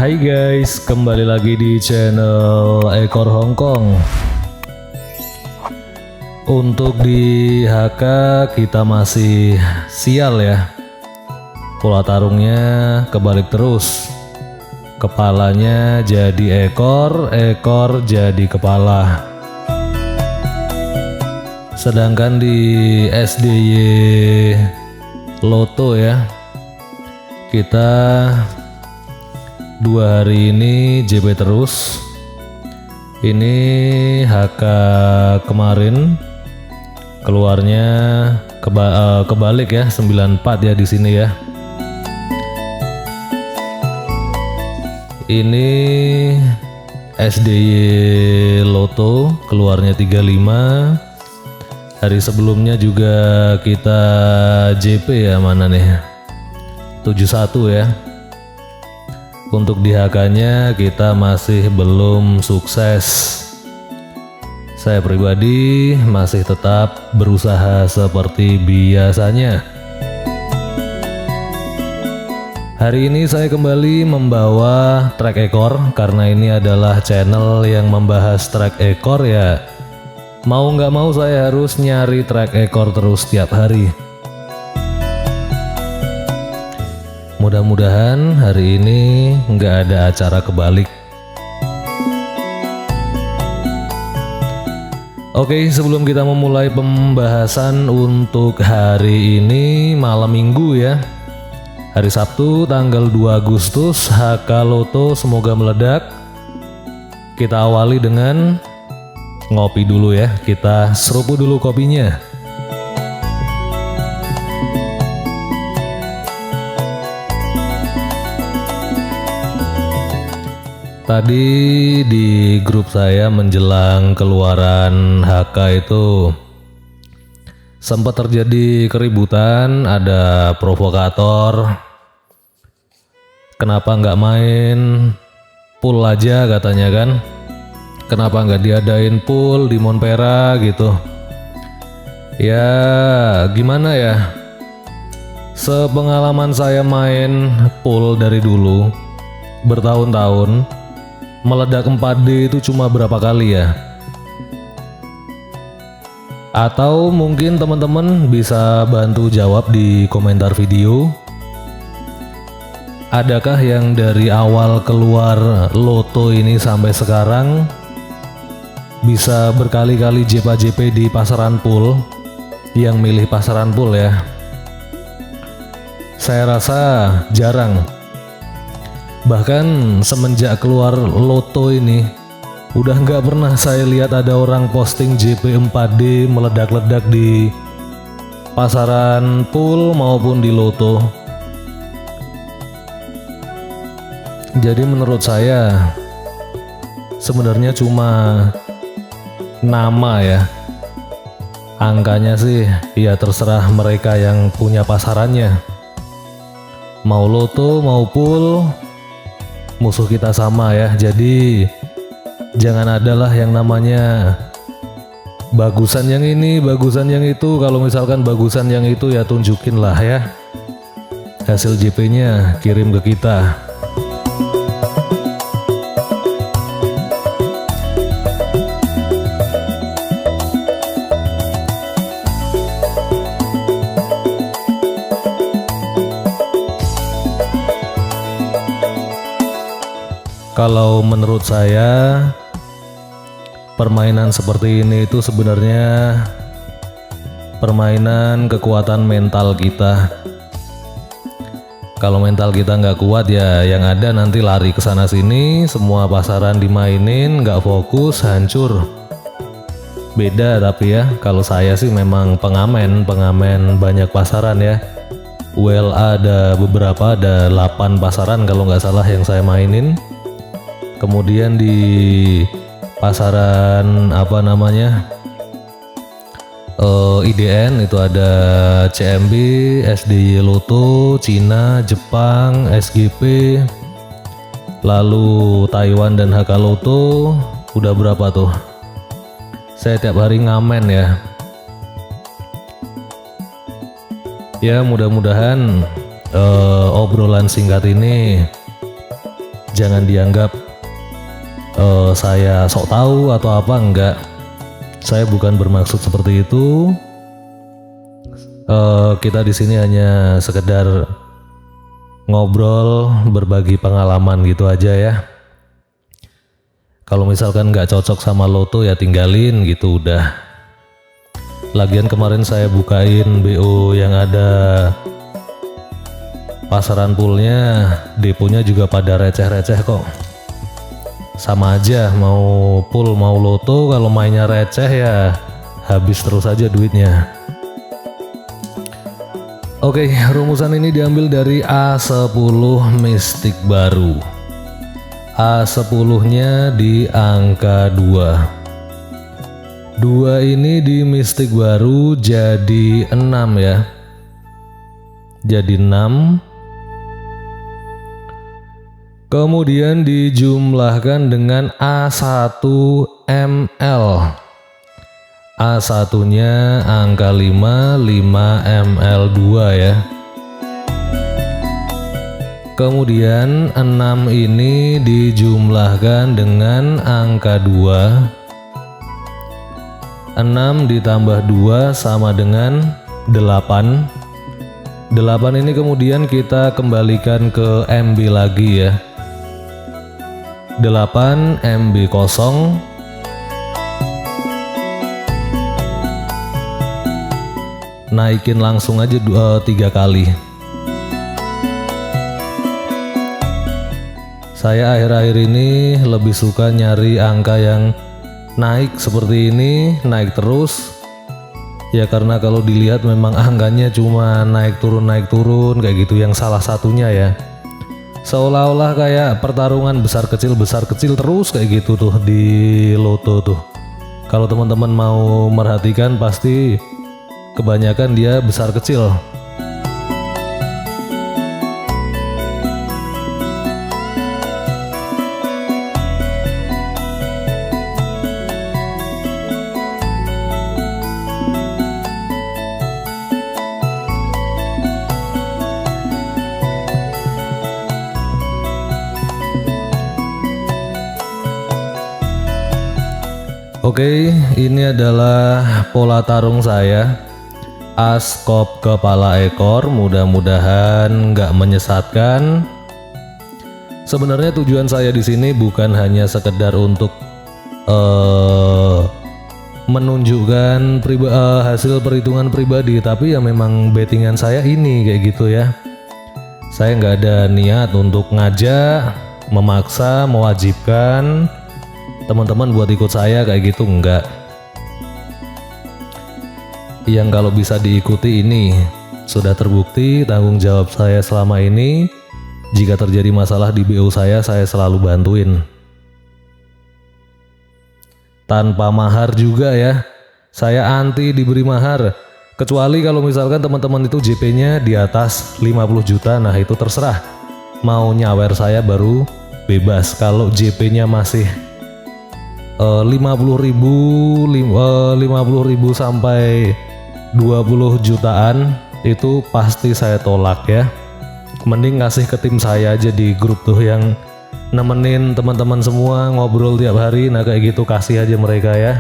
Hai guys, kembali lagi di channel Ekor Hongkong. Untuk di HK kita masih sial ya. Pola tarungnya kebalik terus. Kepalanya jadi ekor, ekor jadi kepala. Sedangkan di SDY Loto ya, kita 2 hari ini JP terus. Ini HK kemarin keluarnya kebalik ya, 94 ya di sini ya. Ini SDY Loto keluarnya 35. Hari sebelumnya juga kita JP ya, mana nih, 71 ya. Untuk di HK-nya kita masih belum sukses. Saya pribadi masih tetap berusaha seperti biasanya. Hari ini saya kembali membawa trek ekor karena ini adalah channel yang membahas trek ekor ya. Mau nggak mau saya harus nyari trek ekor terus setiap hari. Mudah-mudahan hari ini nggak ada acara kebalik. Oke, sebelum kita memulai pembahasan untuk hari ini malam minggu ya, hari Sabtu tanggal 2 Agustus, HK Loto semoga meledak. Kita awali dengan ngopi dulu ya, kita seruput dulu kopinya. Tadi di grup saya menjelang keluaran HK itu sempat terjadi keributan, ada provokator. Kenapa nggak main pool aja katanya kan? Kenapa nggak diadain pool di Monpera gitu? Ya gimana ya? Sepengalaman saya main pool dari dulu bertahun-tahun, meledak 4D itu cuma berapa kali ya? Atau mungkin teman-teman bisa bantu jawab di komentar video. Adakah yang dari awal keluar Loto ini sampai sekarang bisa berkali-kali JP di pasaran pool, yang milih pasaran pool ya? Saya rasa jarang. Bahkan semenjak keluar Loto ini udah nggak pernah saya lihat ada orang posting JP 4D meledak-ledak di pasaran pool maupun di Loto. Jadi menurut saya sebenarnya cuma nama ya. Angkanya sih ya terserah mereka yang punya pasarannya. Mau Loto mau pool, musuh kita sama ya. Jadi jangan adalah yang namanya bagusan yang ini, bagusan yang itu. Kalau misalkan bagusan yang itu ya tunjukin lah ya, hasil JP-nya kirim ke kita. Kalau menurut saya permainan seperti ini itu sebenarnya permainan kekuatan mental kita. Kalau mental kita nggak kuat ya yang ada nanti lari ke sana sini, semua pasaran dimainin, nggak fokus, hancur. Beda tapi ya, kalau saya sih memang pengamen banyak pasaran ya. ULA ada beberapa, ada 8 pasaran kalau nggak salah yang saya mainin. Kemudian di pasaran apa namanya IDN itu ada CMB, SDY Loto, Cina, Jepang, SGP, lalu Taiwan dan HK Loto. Udah berapa tuh? Saya tiap hari ngamen ya. Ya mudah-mudahan obrolan singkat ini Jangan dianggap saya sok tahu atau apa, enggak. Saya bukan bermaksud seperti itu. Kita di sini hanya sekedar ngobrol, berbagi pengalaman gitu aja ya. Kalau misalkan nggak cocok sama loto ya tinggalin gitu udah. Lagian kemarin saya bukain BO yang ada pasaran poolnya, deponya juga pada receh-receh kok. Sama aja mau pool mau loto, kalau mainnya receh ya habis terus aja duitnya. Oke, rumusan ini diambil dari A10 mistik baru. A10-nya di angka 2. 2 ini di mistik baru jadi 6 ya. Jadi 6. Kemudian dijumlahkan dengan A1ML. A1-nya angka 5, 5ML2 ya. Kemudian 6 ini dijumlahkan dengan angka 2. 6 ditambah 2 sama dengan 8. 8 ini kemudian kita kembalikan ke MB lagi ya. 8 MB kosong. Naikin langsung aja 3 kali. Saya akhir-akhir ini lebih suka nyari angka yang naik seperti ini, naik terus. Ya karena kalau dilihat memang angkanya cuma naik turun kayak gitu, yang salah satunya ya. Seolah-olah kayak pertarungan besar kecil terus kayak gitu tuh di loto tuh. Kalau teman-teman mau merhatikan pasti kebanyakan dia besar kecil. Oke, ini adalah pola tarung saya. As kop kepala ekor, mudah-mudahan nggak menyesatkan. Sebenarnya tujuan saya di sini bukan hanya sekedar untuk menunjukkan hasil perhitungan pribadi, tapi ya memang bettingan saya ini kayak gitu ya. Saya nggak ada niat untuk ngajak, memaksa, mewajibkan teman-teman buat ikut saya kayak gitu, enggak. Yang kalau bisa diikuti ini sudah terbukti tanggung jawab saya selama ini. Jika terjadi masalah di BO saya selalu bantuin. Tanpa mahar juga ya. Saya anti diberi mahar. Kecuali kalau misalkan teman-teman itu JP-nya di atas 50 juta, nah itu terserah. Mau nyawer saya baru bebas. Kalau JP-nya masih 50.000 sampai 20 jutaan itu pasti saya tolak ya. Mending ngasih ke tim saya aja di grup tuh yang nemenin teman-teman semua ngobrol tiap hari. Nah kayak gitu kasih aja mereka ya.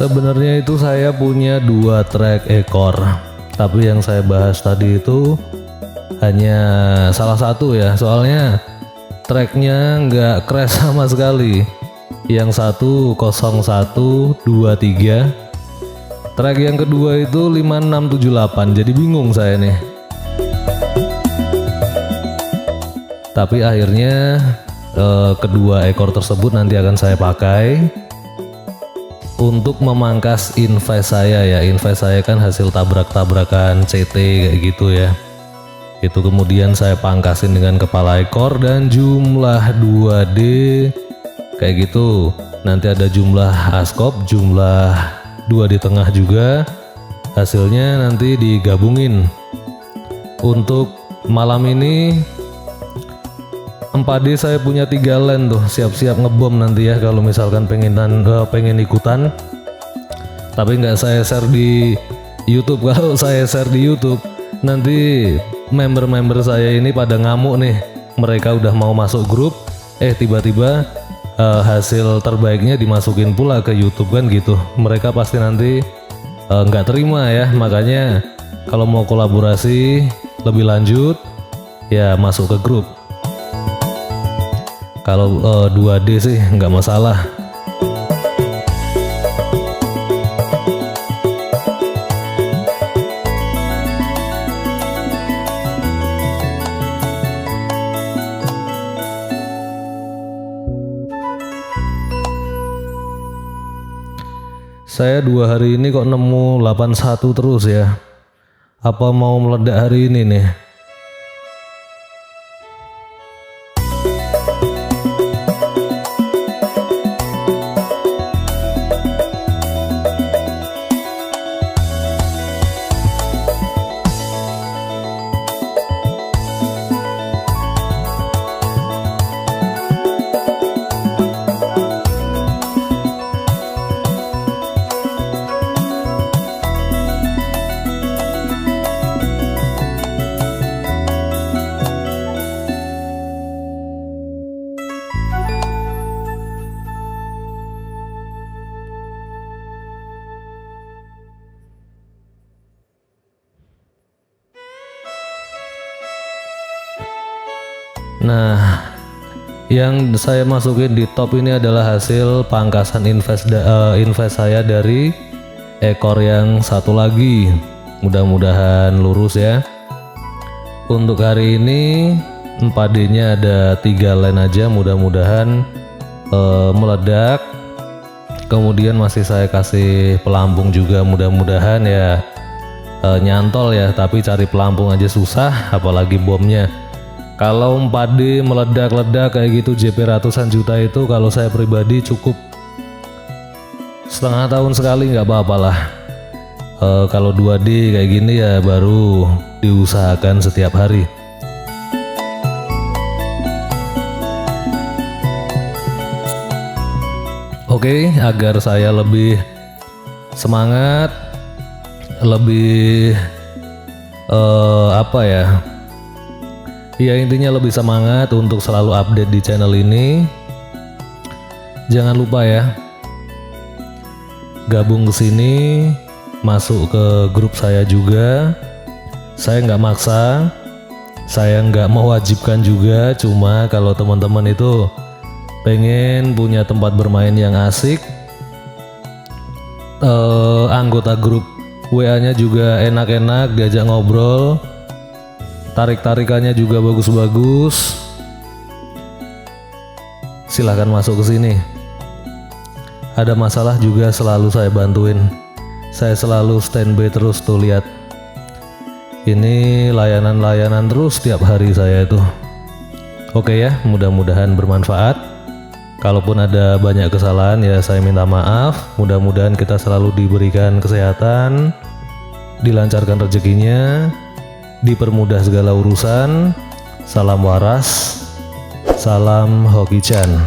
Sebenarnya itu saya punya 2 trek ekor, tapi yang saya bahas tadi itu hanya salah satu ya, soalnya treknya nggak crash sama sekali. Yang satu 0123, trek yang kedua itu 5678, jadi bingung saya nih. Tapi akhirnya kedua ekor tersebut nanti akan saya pakai untuk memangkas invest saya ya. Invest saya kan hasil tabrak-tabrakan CT kayak gitu ya. Itu kemudian saya pangkasin dengan kepala ekor dan jumlah 2D kayak gitu. Nanti ada jumlah askop, jumlah 2 di tengah juga. Hasilnya nanti digabungin. Untuk malam ini 4D saya punya 3 land tuh, siap-siap ngebom nanti ya kalau misalkan pengen ikutan. Tapi nggak saya share di YouTube. Kalau saya share di YouTube nanti member-member saya ini pada ngamuk nih. Mereka udah mau masuk grup, tiba-tiba hasil terbaiknya dimasukin pula ke YouTube kan gitu. Mereka pasti nanti nggak terima ya. Makanya kalau mau kolaborasi lebih lanjut ya masuk ke grup. Kalau 2D sih nggak masalah. Saya 2 hari ini kok nemu 81 terus ya. Apa mau meledak hari ini nih? Nah, yang saya masukin di top ini adalah hasil pangkasan invest saya dari ekor yang satu lagi. Mudah-mudahan lurus ya. Untuk hari ini 4D nya ada 3 line aja, mudah-mudahan meledak. Kemudian masih saya kasih pelampung juga, mudah-mudahan ya nyantol ya. Tapi cari pelampung aja susah, apalagi bomnya. Kalau 4D meledak-ledak kayak gitu JP ratusan juta itu kalau saya pribadi cukup setengah tahun sekali nggak apa-apa lah. Kalau 2D kayak gini ya baru diusahakan setiap hari. Oke, agar saya lebih semangat, lebih ya intinya lebih semangat untuk selalu update di channel ini. Jangan lupa ya, gabung ke sini, masuk ke grup saya juga. Saya nggak maksa, saya nggak mewajibkan juga. Cuma kalau teman-teman itu pengen punya tempat bermain yang asik, anggota grup WA-nya juga enak-enak, diajak ngobrol. Tarik-tarikannya juga bagus-bagus. Silahkan masuk ke sini. Ada masalah juga selalu saya bantuin. Saya selalu standby terus tuh, lihat. Ini layanan-layanan terus tiap hari saya itu. Oke ya, mudah-mudahan bermanfaat. Kalaupun ada banyak kesalahan ya saya minta maaf. Mudah-mudahan kita selalu diberikan kesehatan, dilancarkan rezekinya, dipermudah segala urusan. Salam waras, salam Hoki-chan.